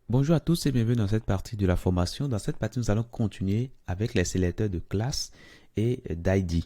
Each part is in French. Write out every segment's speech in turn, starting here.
Bonjour à tous et bienvenue dans cette partie de la formation. Dans cette partie, nous allons continuer avec les sélecteurs de classe et d'ID.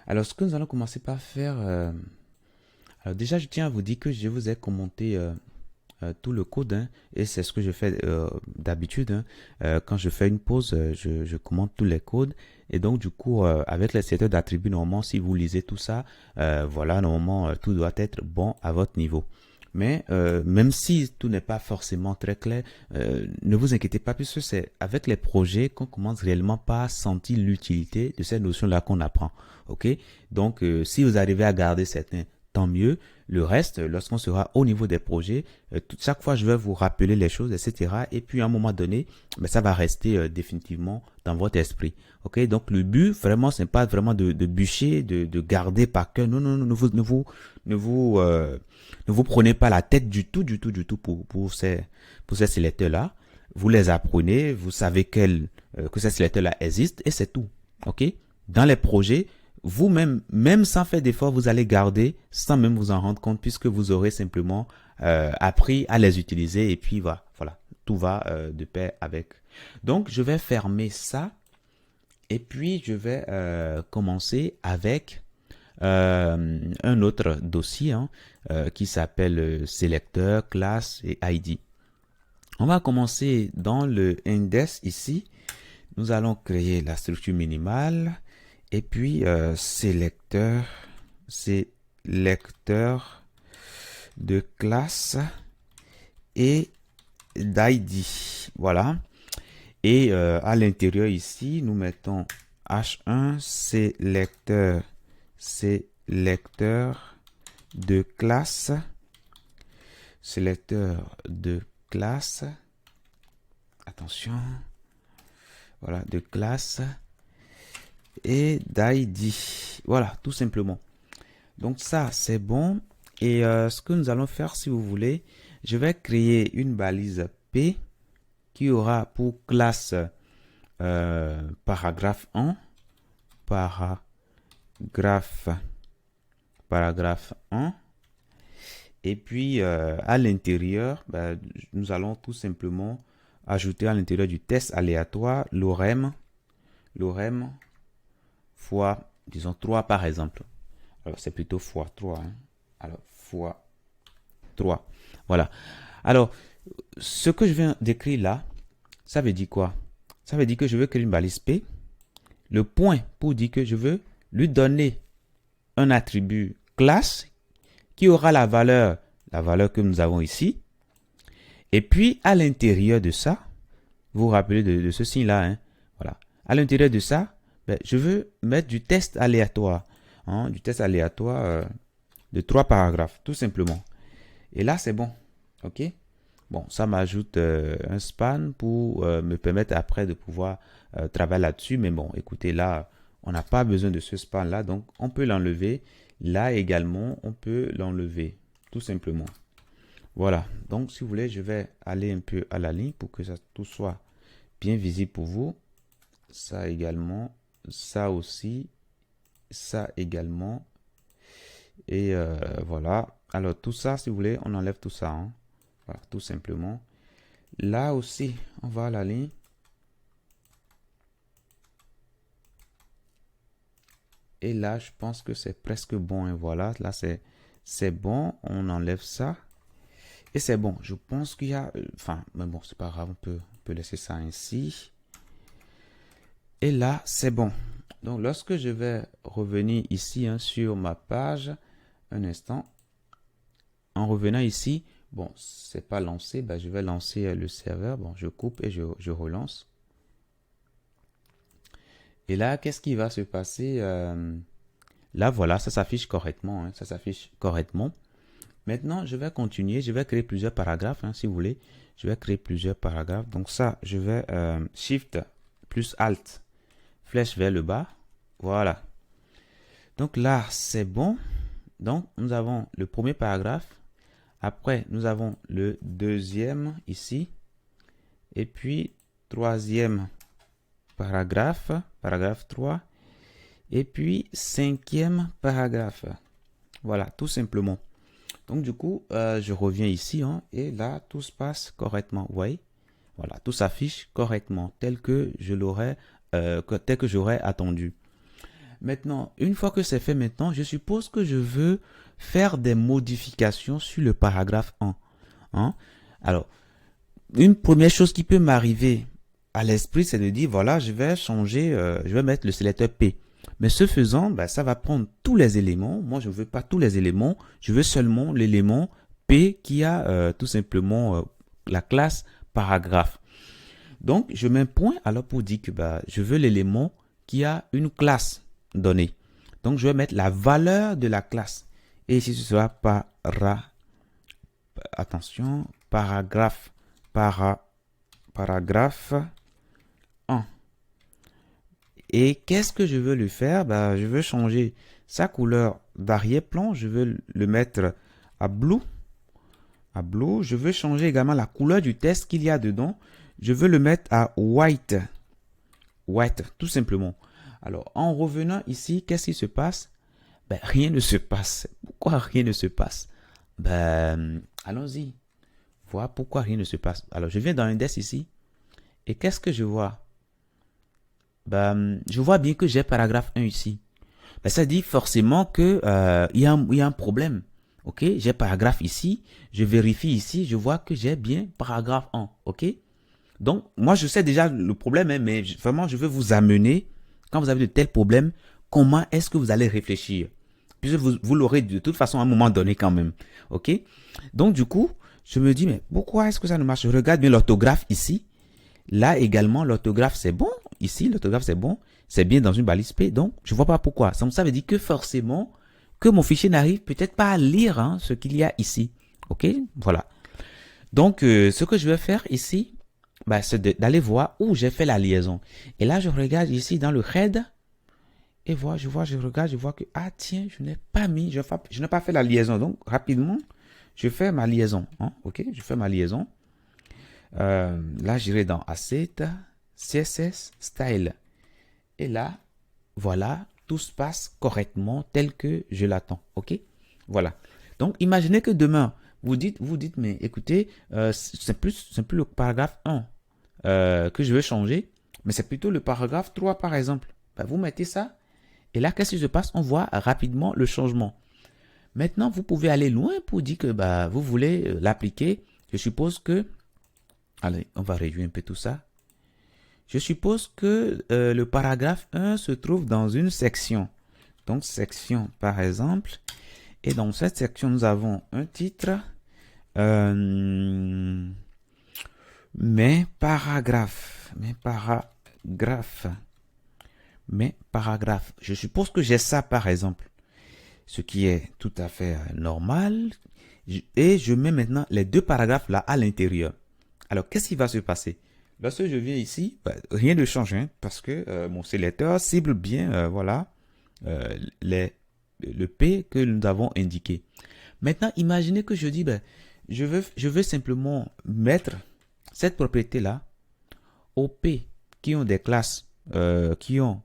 Alors, ce que nous allons commencer par faire, alors déjà, je tiens à vous dire que je vous ai commenté tout le code, hein, et c'est ce que je fais d'habitude, hein. Quand je fais une pause, je commente tous les codes. Et donc, du coup, avec les sélecteurs d'attributs, normalement, si vous lisez tout ça, voilà, normalement, tout doit être bon à votre niveau. Mais même si tout n'est pas forcément très clair, ne vous inquiétez pas, puisque c'est avec les projets qu'on commence réellement par sentir l'utilité de ces notions-là qu'on apprend. Ok? Donc, si vous arrivez à garder certains, tant mieux. Le reste, lorsqu'on sera au niveau des projets, chaque fois, je vais vous rappeler les choses, etc. Et puis, à un moment donné, ben, ça va rester définitivement dans votre esprit. Ok? Donc, le but, vraiment, c'est pas vraiment de bûcher, de garder par cœur. Non, non, non, ne vous, ne vous prenez pas la tête du tout pour ces sélecteurs-là. Vous les apprenez, vous savez que ces sélecteurs-là existent et c'est tout. Ok? Dans les projets, vous-même, même sans faire d'effort, vous allez garder sans même vous en rendre compte puisque vous aurez simplement appris à les utiliser et puis voilà, tout va de pair avec. Donc, je vais fermer ça et puis je vais commencer avec un autre dossier, hein, qui s'appelle sélecteur, classe et ID. On va commencer dans le index ici. Nous allons créer la structure minimale et puis sélecteur de classe et d'ID. Voilà. Et à l'intérieur ici, nous mettons H1 sélecteur de classe, sélecteur de classe, attention, voilà, de classe et d'ID. Voilà, tout simplement. Donc ça, c'est bon. Et ce que nous allons faire, si vous voulez, je vais créer une balise P qui aura pour classe paragraphe 1, paragraphe 1. Et puis, à l'intérieur, ben, nous allons tout simplement ajouter à l'intérieur du test aléatoire l'orème fois, disons, 3 par exemple. Alors, c'est plutôt fois 3. Hein. Alors, fois 3. Voilà. Alors, ce que je viens d'écrire là, ça veut dire quoi? Ça veut dire que je veux créer une balise P. Le point pour dire que je veux lui donner un attribut classe qui aura la valeur que nous avons ici. Et puis, à l'intérieur de ça, vous vous rappelez de ce signe-là, hein? Voilà. À l'intérieur de ça, ben, je veux mettre du test aléatoire, hein, du test aléatoire de 3 paragraphes, tout simplement. Et là, c'est bon. OK? Bon, ça m'ajoute un span pour me permettre après de pouvoir travailler là-dessus. Mais bon, écoutez, là, on n'a pas besoin de ce span-là, donc on peut l'enlever. Là également, on peut l'enlever, tout simplement. Voilà, donc si vous voulez, je vais aller un peu à la ligne pour que ça tout soit bien visible pour vous. Ça également, ça aussi, ça également. Et voilà. Alors tout ça, si vous voulez, on enlève tout ça, hein. Voilà, tout simplement. Là aussi, on va à la ligne. Et là, je pense que c'est presque bon, hein. Voilà, là c'est bon. On enlève ça. Et c'est bon. Je pense qu'il y a... Enfin, mais bon, c'est pas grave. On peut laisser ça ainsi. Et là, c'est bon. Donc, lorsque je vais revenir ici, hein, sur ma page, un instant, en revenant ici, bon, c'est pas lancé, ben, je vais lancer le serveur. Bon, je coupe et je relance. Et là, qu'est-ce qui va se passer? Là, voilà, ça s'affiche correctement, hein, ça s'affiche correctement. Maintenant, je vais continuer. Je vais créer plusieurs paragraphes, hein, si vous voulez. Je vais créer plusieurs paragraphes. Donc ça, je vais Shift plus Alt, flèche vers le bas. Voilà. Donc là, c'est bon. Donc, nous avons le premier paragraphe. Après, nous avons le deuxième ici. Et puis, troisième paragraphe, paragraphe 3. Et puis, cinquième paragraphe. Voilà, tout simplement. Donc, du coup, je reviens ici, hein, et là, tout se passe correctement. Vous voyez? Voilà, tout s'affiche correctement, tel que j'aurais attendu. Maintenant, une fois que c'est fait maintenant, je suppose que je veux faire des modifications sur le paragraphe 1. Hein? Alors, une première chose qui peut m'arriver à l'esprit, c'est de dire, voilà, je vais changer, je vais mettre le sélecteur P. Mais ce faisant, ben, ça va prendre tous les éléments. Moi, je ne veux pas tous les éléments. Je veux seulement l'élément P qui a tout simplement la classe paragraphe. Donc, je mets un point alors pour dire que bah, je veux l'élément qui a une classe donnée. Donc, je vais mettre la valeur de la classe. Et ici, ce sera attention, paragraphe 1. Et qu'est-ce que je veux lui faire? Bah, je veux changer sa couleur d'arrière-plan. Je veux le mettre à blue. Je veux changer également la couleur du texte qu'il y a dedans. Je veux le mettre à white. White, tout simplement. Alors, en revenant ici, qu'est-ce qui se passe? Ben, rien ne se passe. Pourquoi rien ne se passe? Ben, allons-y. Voilà pourquoi rien ne se passe. Alors, je viens dans l'index ici. Et qu'est-ce que je vois? Ben, je vois bien que j'ai paragraphe 1 ici. Ben, ça dit forcément que il y a un problème. Ok, j'ai paragraphe ici. Je vérifie ici. Je vois que j'ai bien paragraphe 1. Ok. Donc, moi, je sais déjà le problème, hein, mais vraiment, je veux vous amener, quand vous avez de tels problèmes, comment est-ce que vous allez réfléchir? Puisque vous l'aurez de toute façon à un moment donné quand même. Ok? Donc, du coup, je me dis, mais pourquoi est-ce que ça ne marche? Je regarde bien l'orthographe ici. Là également, l'orthographe, c'est bon. Ici, l'orthographe, c'est bon. C'est bien dans une balise P. Donc, je ne vois pas pourquoi. Ça veut dire que forcément, que mon fichier n'arrive peut-être pas à lire hein, ce qu'il y a ici. Ok? Voilà. Donc, ce que je vais faire ici, bah, c'est d'aller voir où j'ai fait la liaison. Et là, je regarde ici dans le head. Et je regarde, je vois que, ah tiens, je n'ai pas mis, je n'ai pas fait la liaison. Donc, rapidement, je fais ma liaison. Hein, ok, je fais ma liaison. Là, j'irai dans Asset, CSS, Style. Et là, voilà, tout se passe correctement tel que je l'attends. Ok, voilà. Donc, imaginez que demain, vous dites, mais écoutez, c'est plus le paragraphe 1 que je veux changer, mais c'est plutôt le paragraphe 3 par exemple. Ben, vous mettez ça, et là, qu'est-ce qui se passe? On voit rapidement le changement. Maintenant, vous pouvez aller loin pour dire que bah, vous voulez l'appliquer. Je suppose que, allez, on va réduire un peu tout ça. Je suppose que le paragraphe 1 se trouve dans une section. Donc, section par exemple. Et dans cette section, nous avons un titre. Mes paragraphes. Je suppose que j'ai ça par exemple. Ce qui est tout à fait normal. Et je mets maintenant les deux paragraphes là à l'intérieur. Alors, qu'est-ce qui va se passer? Lorsque je viens ici, bah, rien ne change hein, parce que mon sélecteur cible bien voilà, le P que nous avons indiqué. Maintenant, imaginez que je dis, ben, je veux simplement mettre cette propriété-là aux P qui ont des classes, qui ont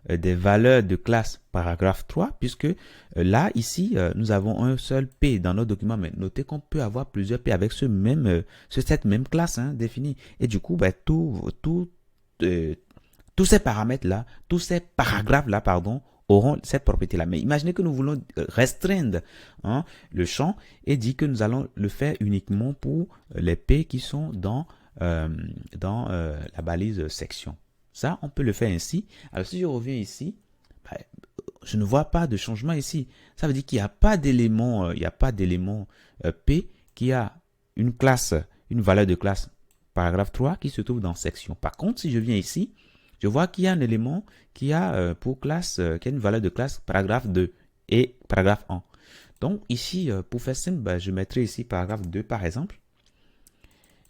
des valeurs de classe paragraphe 3, puisque là, ici, nous avons un seul P dans notre document, mais notez qu'on peut avoir plusieurs P avec cette même classe hein, définie. Et du coup, ben, tous ces paramètres-là, tous ces paragraphes-là, pardon, auront cette propriété-là. Mais imaginez que nous voulons restreindre hein, le champ et dire que nous allons le faire uniquement pour les P qui sont dans la balise section. Ça, on peut le faire ainsi. Alors, si je reviens ici, ben, je ne vois pas de changement ici. Ça veut dire qu'il n'y a pas d'élément, P qui a une classe, une valeur de classe paragraphe 3 qui se trouve dans section. Par contre, si je viens ici, je vois qu'il y a un élément qui a pour classe, qui a une valeur de classe paragraphe 2 et paragraphe 1. Donc ici, pour faire simple, ben, je mettrai ici paragraphe 2 par exemple.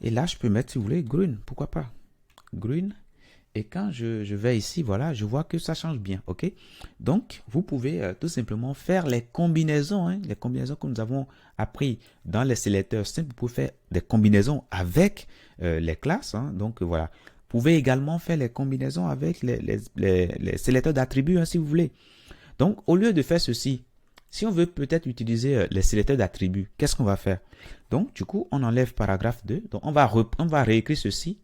Et là, je peux mettre, si vous voulez, green. Pourquoi pas? Green. Et quand je vais ici, voilà, je vois que ça change bien. OK? Donc, vous pouvez tout simplement faire les combinaisons. Hein, les combinaisons que nous avons appris dans les sélecteurs simples. Vous pouvez faire des combinaisons avec les classes. Hein, donc, voilà. Vous pouvez également faire les combinaisons avec les sélecteurs d'attributs, hein, si vous voulez. Donc, au lieu de faire ceci, Si on veut peut-être utiliser les sélecteurs d'attributs, qu'est-ce qu'on va faire? Donc, du coup, on enlève paragraphe 2. Donc, on va réécrire ceci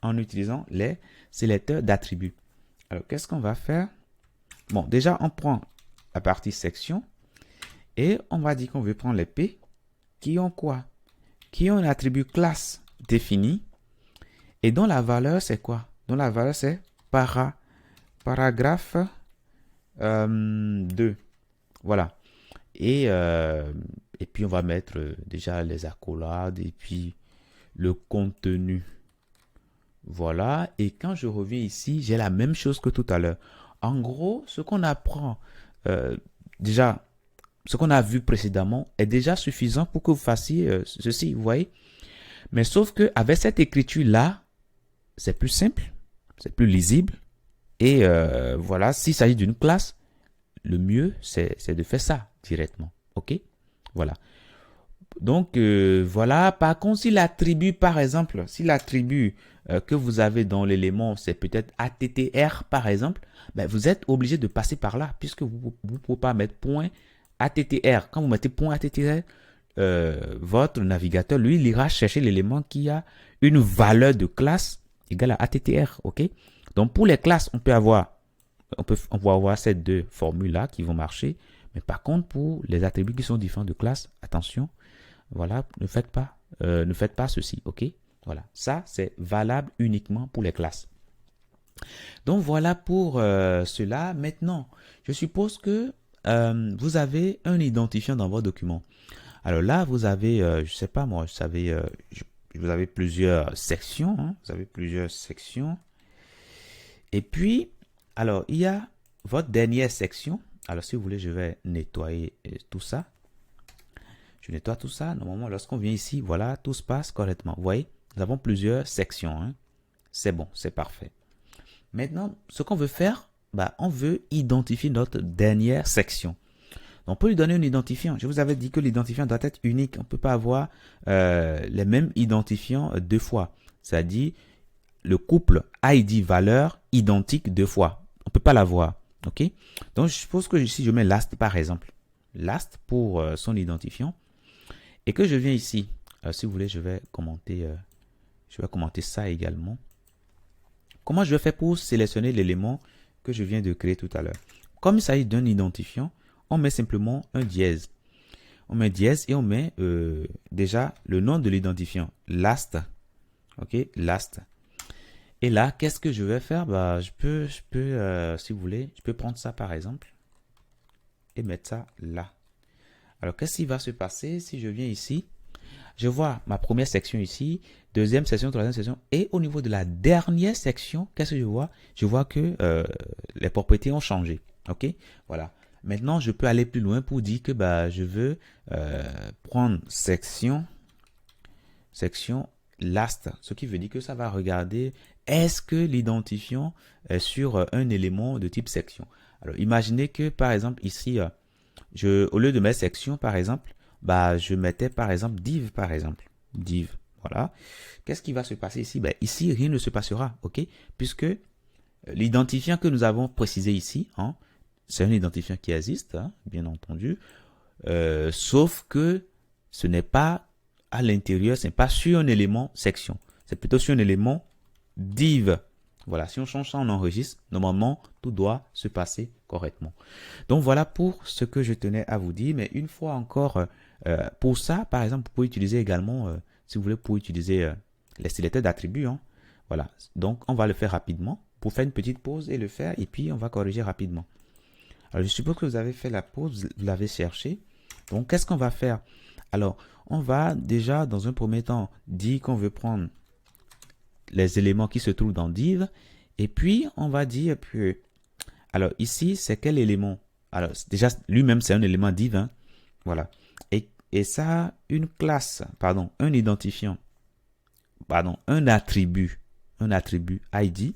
en utilisant les sélecteurs d'attributs. Alors, qu'est-ce qu'on va faire? Bon, déjà, on prend la partie section et on va dire qu'on veut prendre les P qui ont quoi? Qui ont un attribut classe défini et dont la valeur, c'est quoi? Dont la valeur, c'est paragraphe 2. Voilà. Et puis, on va mettre déjà les accolades et puis le contenu. Voilà. Et quand je reviens ici, j'ai la même chose que tout à l'heure. En gros, ce qu'on apprend, déjà, ce qu'on a vu précédemment est déjà suffisant pour que vous fassiez ceci, vous voyez. Mais sauf que avec cette écriture-là, c'est plus simple, c'est plus lisible. Et voilà, s'il s'agit d'une classe, le mieux, c'est de faire ça directement. OK? Voilà. Donc, voilà. Par contre, si l'attribut, par exemple, si l'attribut que vous avez dans l'élément, c'est peut-être ATTR, par exemple, ben, vous êtes obligé de passer par là, puisque vous ne pouvez pas mettre point ATTR. Quand vous mettez point ATTR, votre navigateur, lui, il ira chercher l'élément qui a une valeur de classe égale à ATTR. OK? Donc, pour les classes, on peut avoir ces deux formules-là qui vont marcher. Mais par contre, pour les attributs qui sont différents de classe, attention, voilà, ne faites pas ceci, ok? Voilà, ça, c'est valable uniquement pour les classes. Donc, voilà pour cela. Maintenant, je suppose que vous avez un identifiant dans votre document. Alors là, vous avez, je sais pas moi, vous avez plusieurs sections, hein, vous avez plusieurs sections. Et puis, alors, il y a votre dernière section. Alors, si vous voulez, je vais nettoyer tout ça. Je nettoie tout ça. Normalement, lorsqu'on vient ici, voilà, tout se passe correctement. Vous voyez, nous avons plusieurs sections. Hein. C'est bon, c'est parfait. Maintenant, ce qu'on veut faire, bah, on veut identifier notre dernière section. On peut lui donner un identifiant. Je vous avais dit que l'identifiant doit être unique. On ne peut pas avoir les mêmes identifiants deux fois. C'est-à-dire, le couple ID valeur identique deux fois. On ne peut pas l'avoir. OK? Donc, je suppose que ici, je mets last par exemple. Last pour son identifiant. Et que je viens ici. Si vous voulez, je vais commenter ça également. Comment je vais faire pour sélectionner l'élément que je viens de créer tout à l'heure? Comme il s'agit d'un identifiant, on met simplement un dièse. On met dièse et on met déjà le nom de l'identifiant. Last. OK? Last. Et là, qu'est-ce que je vais faire? Bah, je peux, si vous voulez, je peux prendre ça par exemple et mettre ça là. Alors, qu'est-ce qui va se passer si je viens ici? Je vois ma première section ici, deuxième section, troisième section. Et au niveau de la dernière section, qu'est-ce que je vois? Je vois que les propriétés ont changé. OK? Voilà. Maintenant, je peux aller plus loin pour dire que bah, je veux prendre section last. Ce qui veut dire que ça va regarder est-ce que l'identifiant est sur un élément de type section. Alors, imaginez que par exemple ici, au lieu de mettre section par exemple, bah, je mettais par exemple div par exemple. Div, voilà. Qu'est-ce qui va se passer ici? Ben, ici, rien ne se passera, ok? Puisque l'identifiant que nous avons précisé ici, hein, c'est un identifiant qui existe, hein, bien entendu, sauf que ce n'est pas à l'intérieur, ce n'est pas sur un élément section. C'est plutôt sur un élément div. Voilà, si on change ça, on enregistre. Normalement, tout doit se passer correctement. Donc, voilà pour ce que je tenais à vous dire. Mais une fois encore, pour ça, par exemple, vous pouvez utiliser également, si vous voulez, pour utiliser les sélecteurs d'attributs. Hein. Voilà, donc on va le faire rapidement. Pour faire une petite pause et le faire, et puis on va corriger rapidement. Alors, je suppose que vous avez fait la pause, vous l'avez cherché. Donc, qu'est-ce qu'on va faire? Alors, on va déjà, dans un premier temps, dire qu'on veut prendre les éléments qui se trouvent dans div. Et puis, on va dire que, alors ici, c'est quel élément? Alors, déjà, lui-même, c'est un élément div. Hein. Voilà. Et ça a une classe, pardon, un identifiant, pardon, un attribut ID,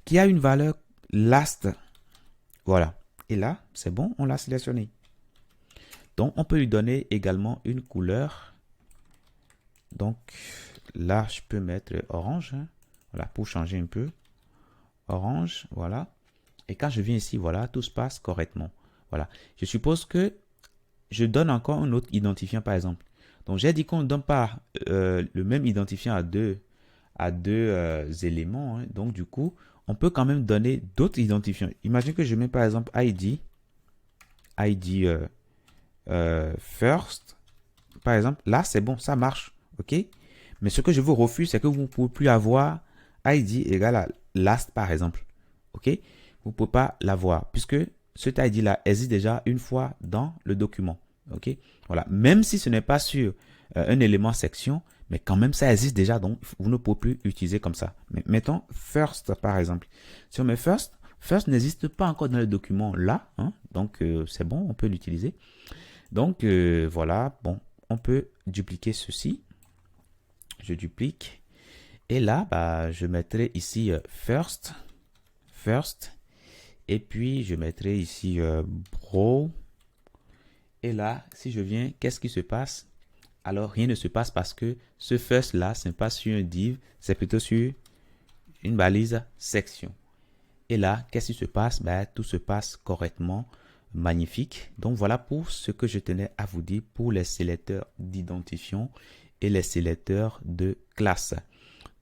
qui a une valeur last. Voilà. Et là, c'est bon, on l'a sélectionné. Donc, on peut lui donner également une couleur. Donc, là, je peux mettre orange. Hein. Voilà, pour changer un peu. Orange, voilà. Et quand je viens ici, voilà, tout se passe correctement. Voilà. Je suppose que je donne encore un autre identifiant, par exemple. Donc, j'ai dit qu'on ne donne pas le même identifiant à deux éléments, hein. Donc, du coup, on peut quand même donner d'autres identifiants. Imagine que je mets, par exemple, ID first. Par exemple, là, c'est bon, ça marche. OK? Mais ce que je vous refuse, c'est que vous ne pouvez plus avoir ID égale à last, par exemple. OK? Vous ne pouvez pas l'avoir puisque cet ID-là existe déjà une fois dans le document. OK? Voilà. Même si ce n'est pas sur un élément section, mais quand même, ça existe déjà. Donc, vous ne pouvez plus utiliser comme ça. Mais mettons first, par exemple. Si on met first, first n'existe pas encore dans le document là. Hein? Donc, c'est bon, on peut l'utiliser. Donc, voilà. Bon, on peut dupliquer ceci. Je duplique. Et là, bah, je mettrai ici first. Et puis, je mettrai ici bro. Et là, si je viens, qu'est-ce qui se passe? Alors, rien ne se passe parce que ce first là, ce n'est pas sur un div, c'est plutôt sur une balise section. Et là, qu'est-ce qui se passe? Ben, tout se passe correctement. Magnifique. Donc, voilà pour ce que je tenais à vous dire pour les sélecteurs d'identifiant et les sélecteurs de classe.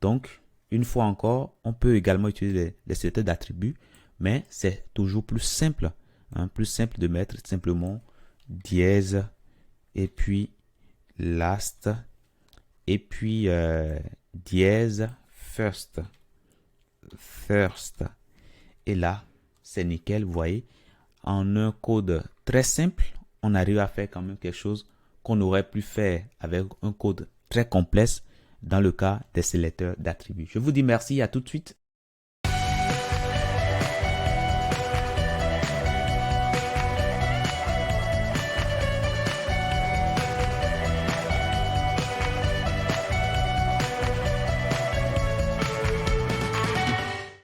Donc, une fois encore, on peut également utiliser les sélecteurs d'attributs, mais c'est toujours plus simple. Hein, plus simple de mettre simplement dièse et puis last et puis dièse first. Et là, c'est nickel, vous voyez. En un code très simple, on arrive à faire quand même quelque chose qu'on aurait pu faire avec un code très complexe dans le cas des sélecteurs d'attributs. Je vous dis merci, à tout de suite.